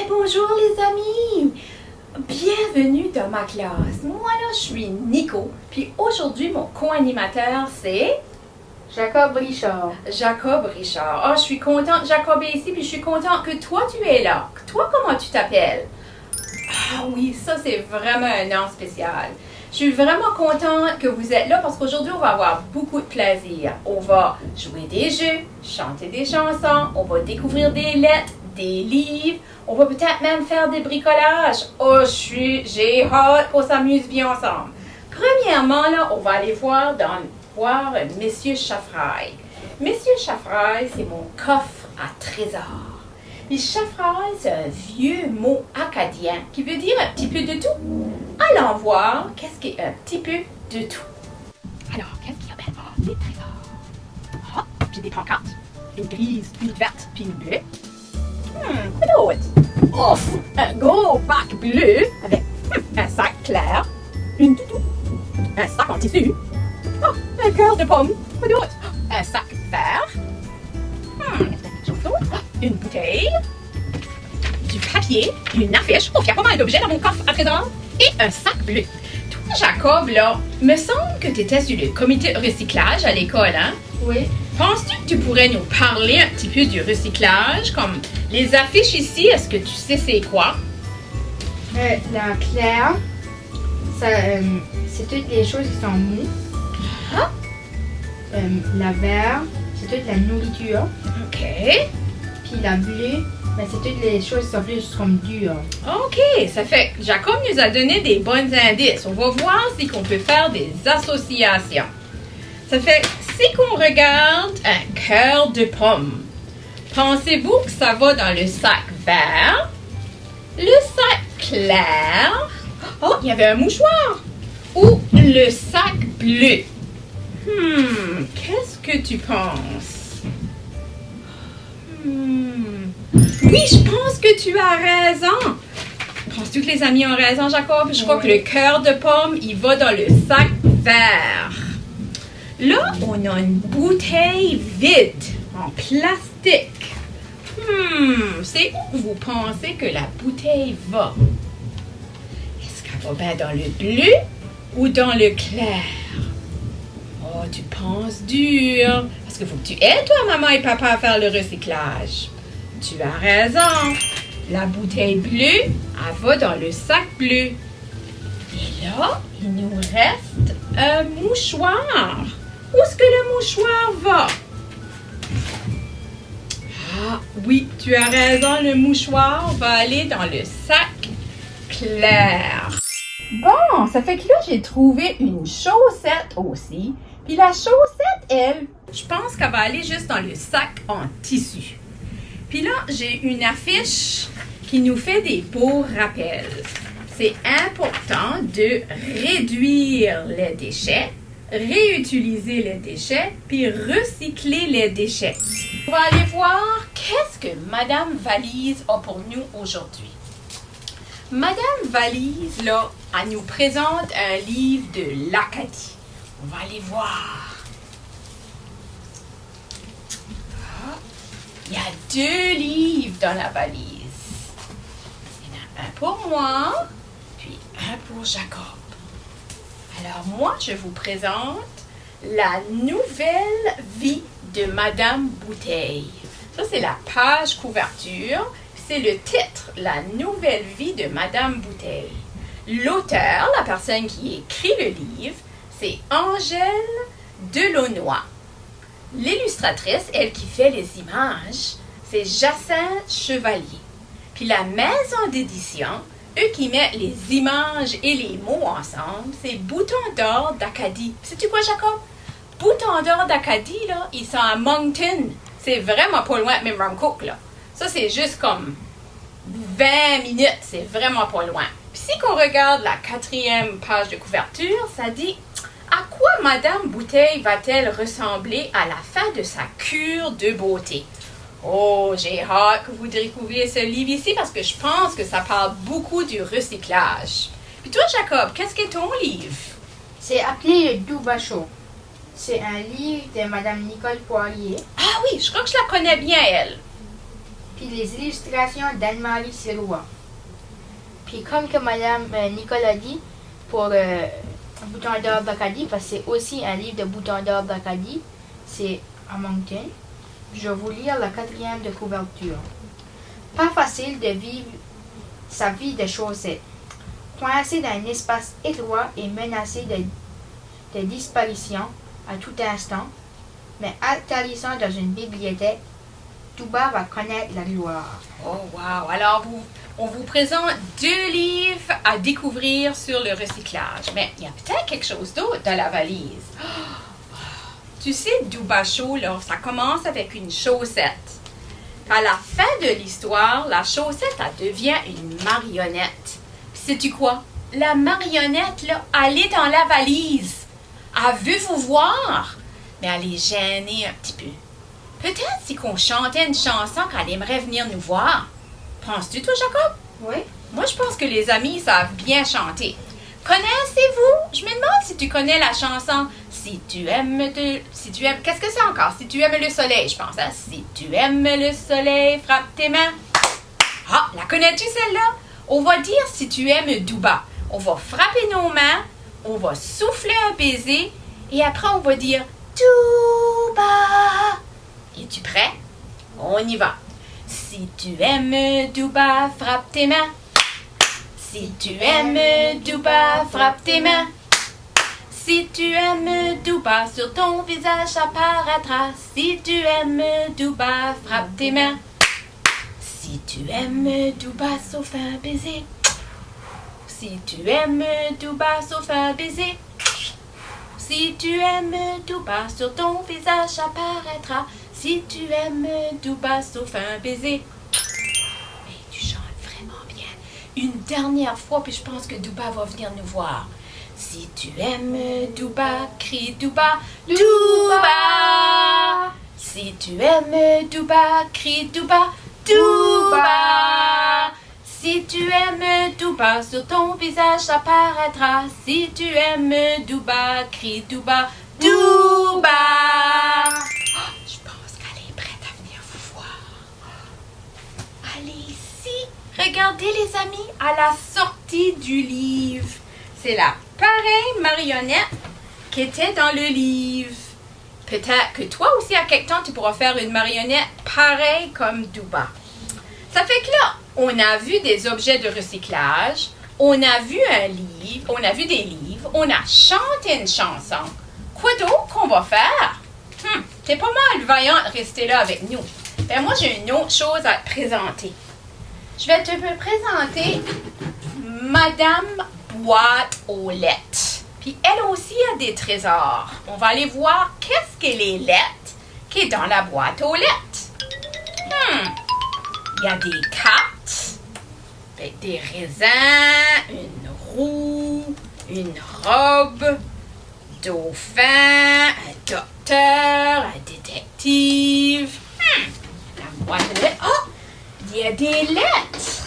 Ben bonjour les amis! Bienvenue dans ma classe. Moi là, je suis Nico. Puis aujourd'hui, mon co-animateur, c'est Jacob Richard. Jacob Richard. Ah, je suis contente, Jacob est ici, puis je suis contente que toi, tu es là. Toi, comment tu t'appelles? Ah oui, ça, c'est vraiment un nom spécial. Je suis vraiment contente que vous êtes là parce qu'aujourd'hui, on va avoir beaucoup de plaisir. On va jouer des jeux, chanter des chansons, on va découvrir des lettres, des livres, on va peut-être même faire des bricolages. Oh, j'ai hâte qu'on s'amuse bien ensemble. Premièrement, là, on va aller voir Monsieur Chaffraille. Monsieur Chaffraille, c'est mon coffre à trésors. Les Chaffraille, c'est un vieux mot acadien qui veut dire un petit peu de tout. Allons voir qu'est-ce qu'est un petit peu de tout. Alors, qu'est-ce qu'il y a? Ben, des trésors. Ah, j'ai des pancartes. Une grise, une verte, puis une bleue. Quoi d'autre? Ouf! Un gros bac bleu avec un sac clair, une toutou, un sac en tissu. Oh, un cœur de pomme. Quoi d'autre? Un sac vert. Quelque chose d'autre? Une bouteille. Du papier. Une affiche. Oh, il y a pas mal d'objets dans mon coffre à trésor. Et un sac bleu. Toi, Jacob, là, me semble que tu étais sur le comité recyclage à l'école, hein? Oui. Penses-tu que tu pourrais nous parler un petit peu du recyclage, comme les affiches ici, est-ce que tu sais c'est quoi? La claire, c'est toutes les choses qui sont moues. Ah. La verte, c'est toute la nourriture. OK. Puis la bleue, c'est toutes les choses qui sont plus comme dures. OK, ça fait que Jacob nous a donné des bons indices. On va voir si on peut faire des associations. Ça fait, si qu'on regarde un cœur de pomme, pensez-vous que ça va dans le sac vert, le sac clair, oh, il y avait un mouchoir, ou le sac bleu? Qu'est-ce que tu penses? Oui, je pense que tu as raison. Penses-tu que les amis ont raison, Jacob? Je crois que le cœur de pomme, il va dans le sac vert. Là, on a une bouteille vide en plastique. C'est où vous pensez que la bouteille va? Est-ce qu'elle va bien dans le bleu ou dans le clair? Oh, tu penses dur. Parce qu'il faut que tu aides toi, maman et papa, à faire le recyclage. Tu as raison. La bouteille bleue, elle va dans le sac bleu. Et là, il nous reste un mouchoir. Où est-ce que le mouchoir va? Ah, oui, tu as raison, le mouchoir va aller dans le sac clair. Bon, ça fait que là, j'ai trouvé une chaussette aussi. Puis la chaussette, elle, je pense qu'elle va aller juste dans le sac en tissu. Puis là, j'ai une affiche qui nous fait des beaux rappels. C'est important de réduire les déchets, réutiliser les déchets, puis recycler les déchets. On va aller voir qu'est-ce que Madame Valise a pour nous aujourd'hui. Madame Valise, là, elle nous présente un livre de l'Acadie. On va aller voir. Il y a 2 livres dans la valise. Il y en a un pour moi, puis un pour Jacob. Alors moi, je vous présente La nouvelle vie de Madame Bouteille. Ça, c'est la page couverture. C'est le titre, La nouvelle vie de Madame Bouteille. L'auteur, la personne qui écrit le livre, c'est Angèle Delaunoy. L'illustratrice, elle qui fait les images, c'est Jacinthe Chevalier. Puis la maison d'édition, eux qui mettent les images et les mots ensemble, c'est Bouton d'or d'Acadie. Sais-tu quoi, Jacob? Bouton d'or d'Acadie, là, ils sont à Moncton. C'est vraiment pas loin de Memramcook, là. Ça, c'est juste comme 20 minutes, c'est vraiment pas loin. Puis si qu'on regarde la 4e page de couverture, ça dit « À quoi Madame Bouteille va-t-elle ressembler à la fin de sa cure de beauté? » Oh, j'ai hâte que vous découvriez ce livre ici parce que je pense que ça parle beaucoup du recyclage. Puis toi, Jacob, qu'est-ce qu'est ton livre? C'est appelé le Doux-Bachot. C'est un livre de Madame Nicole Poirier. Ah oui, je crois que je la connais bien, elle. Puis les illustrations d'Anne-Marie Sirois. Puis comme que Madame Nicole a dit, pour Bouton d'or d'Acadie, parce que c'est aussi un livre de Bouton d'or d'Acadie, c'est à Moncton. Je vais vous lire la 4e de couverture. Pas facile de vivre sa vie de chaussette. Coincé dans un espace étroit et menacé de disparition à tout instant, mais atterrissant dans une bibliothèque, Touba va connaître la gloire. Oh, wow! Alors, on vous présente 2 livres à découvrir sur le recyclage. Mais il y a peut-être quelque chose d'autre dans la valise. Oh, tu sais, Douba Show, là, ça commence avec une chaussette. À la fin de l'histoire, la chaussette, elle devient une marionnette. Puis sais-tu quoi? La marionnette, là, elle est dans la valise. Elle veut vous voir, mais elle est gênée un petit peu. Peut-être si qu'on chantait une chanson qu'elle aimerait venir nous voir. Penses-tu, toi, Jacob? Oui. Moi, je pense que les amis savent bien chanter. Connaissez-vous? Je me demande si tu connais la chanson « Si tu aimes... Qu'est-ce que c'est encore? « Si tu aimes le soleil », je pense. Hein? « Si tu aimes le soleil, frappe tes mains. » Ah, la connais-tu celle-là? On va dire « Si tu aimes Douba ». On va frapper nos mains, on va souffler un baiser et après on va dire « Douba ». Es-tu prêt? On y va. Si tu aimes Douba, frappe tes mains. Si tu aimes Douba, frappe tes mains. Si tu aimes Douba, sur ton visage apparaîtra. Si tu aimes Douba, frappe tes mains. Si tu aimes Douba, sauf un baiser. Si tu aimes Douba, sauf un baiser. Si tu aimes Douba, sur ton visage apparaîtra. Si tu aimes Douba, sauf un baiser. Mais tu chantes vraiment bien. Une dernière fois, puis je pense que Douba va venir nous voir. Si tu aimes Douba, crie Douba, Douba. Si tu aimes Douba, crie Douba, Douba. Si tu aimes Douba, sur ton visage apparaîtra. Si tu aimes Douba, crie Douba, Douba. Je pense qu'elle est prête à venir vous voir. Allez ici. Regardez les amis, à la sortie du livre. C'est la pareille marionnette qui était dans le livre. Peut-être que toi aussi, à quelque temps, tu pourras faire une marionnette pareille comme Douba. Ça fait que là, on a vu des objets de recyclage, on a vu un livre, on a vu des livres, on a chanté une chanson. Quoi d'autre qu'on va faire? T'es pas mal vaillant de rester là avec nous. Ben moi, j'ai une autre chose à te présenter. Je vais te présenter Madame Boîte aux lettres. Puis elle aussi a des trésors. On va aller voir qu'est-ce que les lettres qui est dans la boîte aux lettres. Il y a des cartes, des raisins, une roue, une robe, dauphin, un docteur, un détective. La boîte aux lettres. Oh! Il y a des lettres.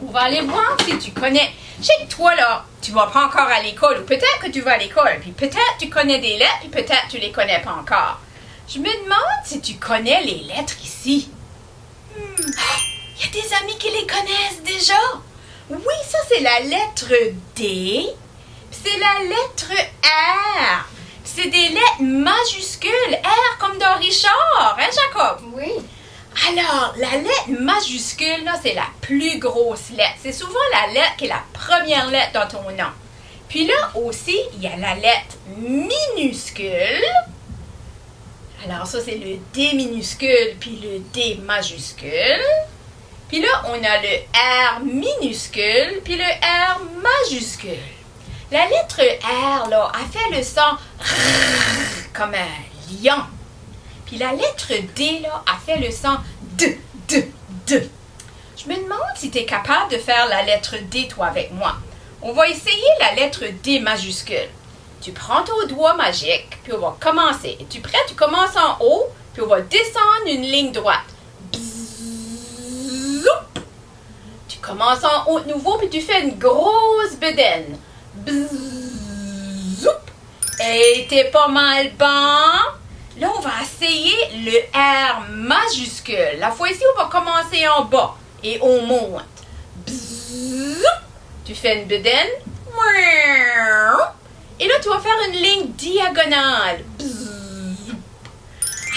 On va aller voir si tu connais. Je sais que toi, là, tu vas pas encore à l'école, ou peut-être que tu vas à l'école, puis peut-être tu connais des lettres, puis peut-être tu les connais pas encore. Je me demande si tu connais les lettres ici. Il y a des amis qui les connaissent déjà. Oui, ça, c'est la lettre D, puis c'est la lettre R. C'est des lettres majuscules, R comme dans Richard, hein, Jacob? Oui. Alors, la lettre majuscule, là, c'est la plus grosse lettre. C'est souvent la lettre qui est la première lettre dans ton nom. Puis là aussi, il y a la lettre minuscule. Alors ça, c'est le D minuscule, puis le D majuscule. Puis là, on a le R minuscule, puis le R majuscule. La lettre R, là, a fait le son comme un lion. Puis la lettre D, là, a fait le son D. Je me demande si tu es capable de faire la lettre D, toi, avec moi. On va essayer la lettre D majuscule. Tu prends ton doigt magique, puis on va commencer. Es-tu prêt? Tu commences en haut, puis on va descendre une ligne droite. Bzzoup. Tu commences en haut de nouveau, puis tu fais une grosse bedaine. Bzzoup. Et t'es pas mal bon. Là, on va essayer essayer le R majuscule. La fois-ci, on va commencer en bas et on monte. Bzzz. Tu fais une bedaine. Et là, tu vas faire une ligne diagonale. Bzzz.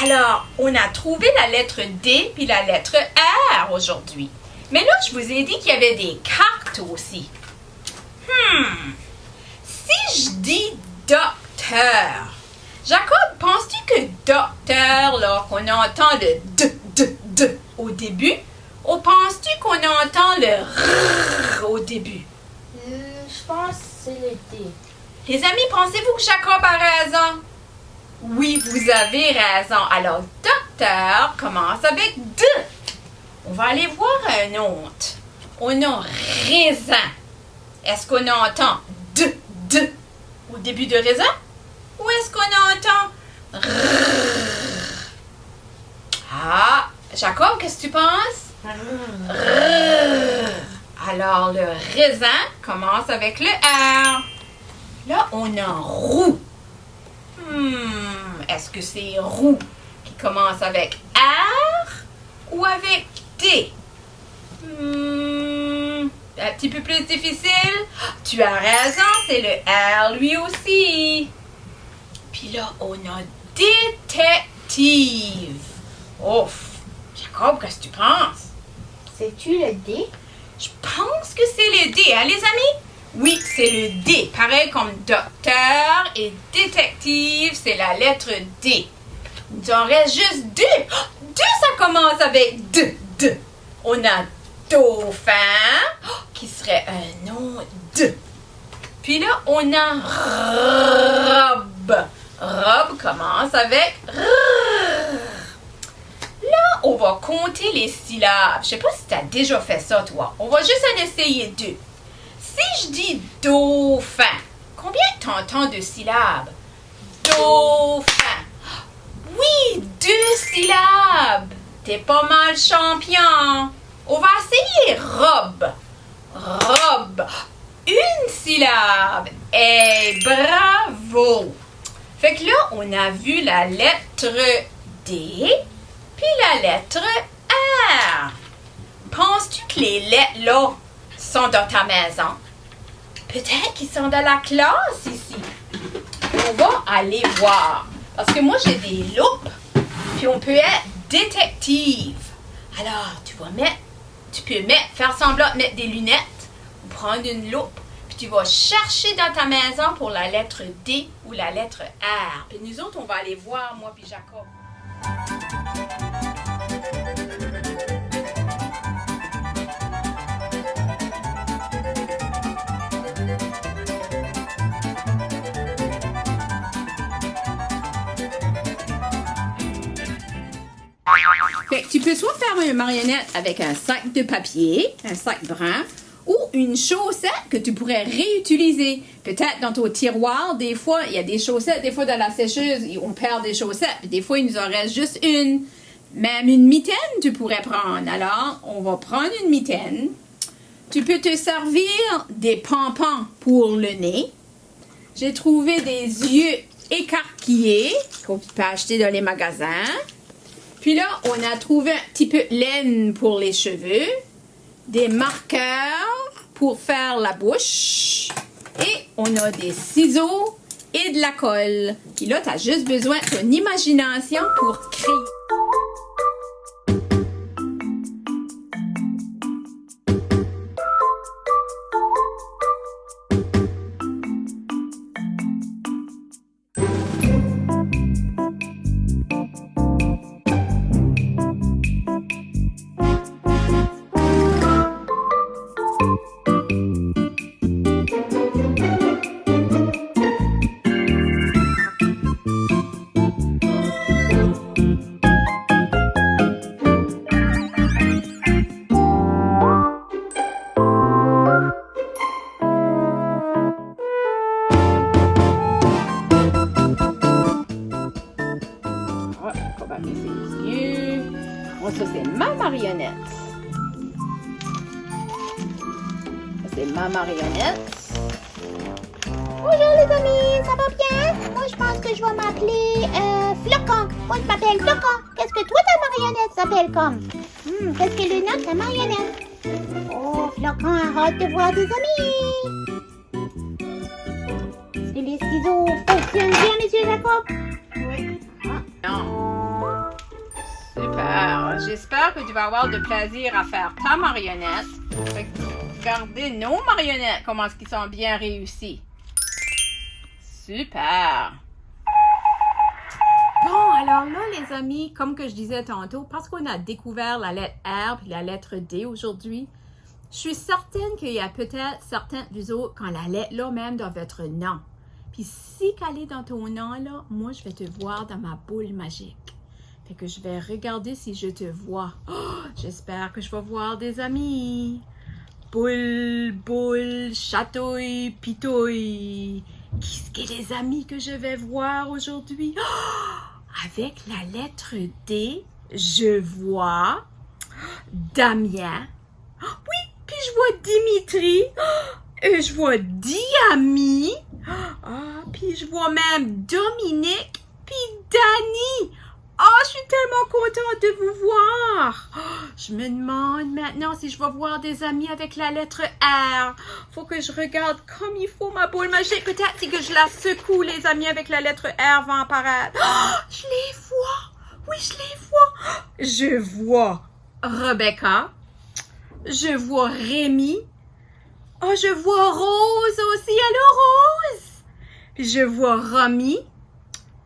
Alors, on a trouvé la lettre D puis la lettre R aujourd'hui. Mais là, je vous ai dit qu'il y avait des cartes aussi. Si je dis docteur, Jacob, penses-tu que docteur, là, qu'on entend le d au début, ou penses-tu qu'on entend le r au début? Je pense que c'est le D. Les amis, pensez-vous que Jacob a raison? Oui, vous avez raison. Alors, docteur commence avec D. On va aller voir un autre. On a raisin. Est-ce qu'on entend d au début de raisin? Ou est-ce qu'on entend r? Ah, Jacob, qu'est-ce que tu penses? R. Alors, le raisin commence avec le R. Là, on a roux. Est-ce que c'est roux qui commence avec R ou avec D? Un petit peu plus difficile. Tu as raison, c'est le R lui aussi. Puis là, on a détective. Ouf! Jacob, qu'est-ce que tu penses? C'est-tu le D? Je pense que c'est le D, hein, les amis? Oui, c'est le D. Pareil comme docteur et détective, c'est la lettre D. Il en reste juste deux. Deux, ça commence avec D. On a dauphin, qui serait un nom de. Puis là, on a robe. Robe commence avec R. Là, on va compter les syllabes. Je sais pas si tu as déjà fait ça, toi. On va juste en essayer deux. Si je dis dauphin, combien tu entends de syllabes? Dauphin. Oui, 2 syllabes. T'es pas mal champion. On va essayer robe. Robe. 1 syllabe. Hey, bravo. Fait que là, on a vu la lettre D, puis la lettre R. Penses-tu que les lettres là sont dans ta maison? Peut-être qu'ils sont dans la classe ici. On va aller voir. Parce que moi, j'ai des loupes, puis on peut être détective. Alors, tu peux faire semblant de mettre des lunettes, ou prendre une loupe, puis tu vas chercher dans ta maison pour la lettre D ou la lettre R. Puis nous autres, on va aller voir, moi puis Jacob. Fait que tu peux soit faire une marionnette avec un sac de papier, un sac brun, ou une chaussette que tu pourrais réutiliser. Peut-être dans ton tiroir, des fois, il y a des chaussettes, des fois dans la sécheuse, on perd des chaussettes, puis des fois, il nous en reste juste une. Même une mitaine, tu pourrais prendre. Alors, on va prendre une mitaine. Tu peux te servir des pompons pour le nez. J'ai trouvé des yeux écarquillés qu'on peut acheter dans les magasins. Puis là, on a trouvé un petit peu de laine pour les cheveux, des marqueurs pour faire la bouche, et on a des ciseaux et de la colle. Puis là, tu as juste besoin de ton imagination pour créer. Ça, c'est ma marionnette. Ça, c'est ma marionnette. Bonjour les amis, ça va bien? Moi je pense que je vais m'appeler Flocon. Moi je m'appelle s'appelle comme. Qu'est-ce que le note, la marionnette? Oh, Flocon a hâte de voir des amis. Est-ce que les ciseaux fonctionnent bien, Monsieur Jacob? Oui. Non. Super. J'espère que tu vas avoir de plaisir à faire ta marionnette. Regardez nos marionnettes, comment est-ce qu'ils sont bien réussis. Super. Bon, alors là, les amis, comme que je disais tantôt, parce qu'on a découvert la lettre R et la lettre D aujourd'hui, je suis certaine qu'il y a peut-être certains de vous autres quand la lettre là même dans votre nom. Puis si qu'elle est dans ton nom là, moi je vais te voir dans ma boule magique. Fait que je vais regarder si je te vois. Oh, j'espère que je vais voir des amis. Boule, boule, chatouille, pitouille. Qu'est-ce que les amis que je vais voir aujourd'hui? Oh, avec la lettre D, je vois Damien. Oui, puis je vois Dimitri. Et je vois Diami. Puis je vois même Dominique. Puis Dani. Je suis tellement contente de vous voir. Je me demande maintenant si je vais voir des amis avec la lettre R. Faut que je regarde comme il faut ma boule magique. Peut-être si que je la secoue, les amis avec la lettre R vont apparaître. Je les vois. Oui, je les vois. Je vois Rebecca. Je vois Rémi. Je vois Rose aussi. Allô, Rose. Puis je vois Romy.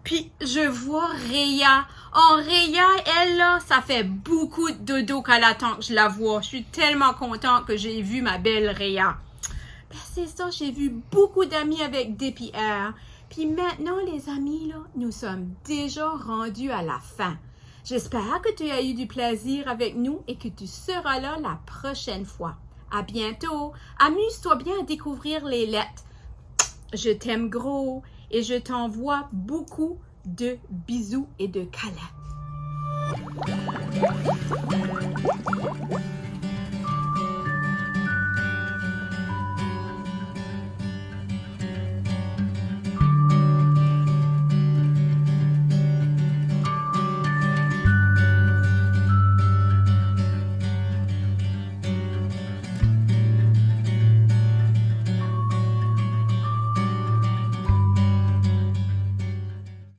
Puis je vois Réa. Réa, elle, là, ça fait beaucoup de dodo qu'elle attend que je la vois. Je suis tellement contente que j'ai vu ma belle Réa. Ben, c'est ça, j'ai vu beaucoup d'amis avec des PR. Puis maintenant, les amis, là, nous sommes déjà rendus à la fin. J'espère que tu as eu du plaisir avec nous et que tu seras là la prochaine fois. À bientôt. Amuse-toi bien à découvrir les lettres. Je t'aime gros et je t'envoie beaucoup de bisous et de câlins.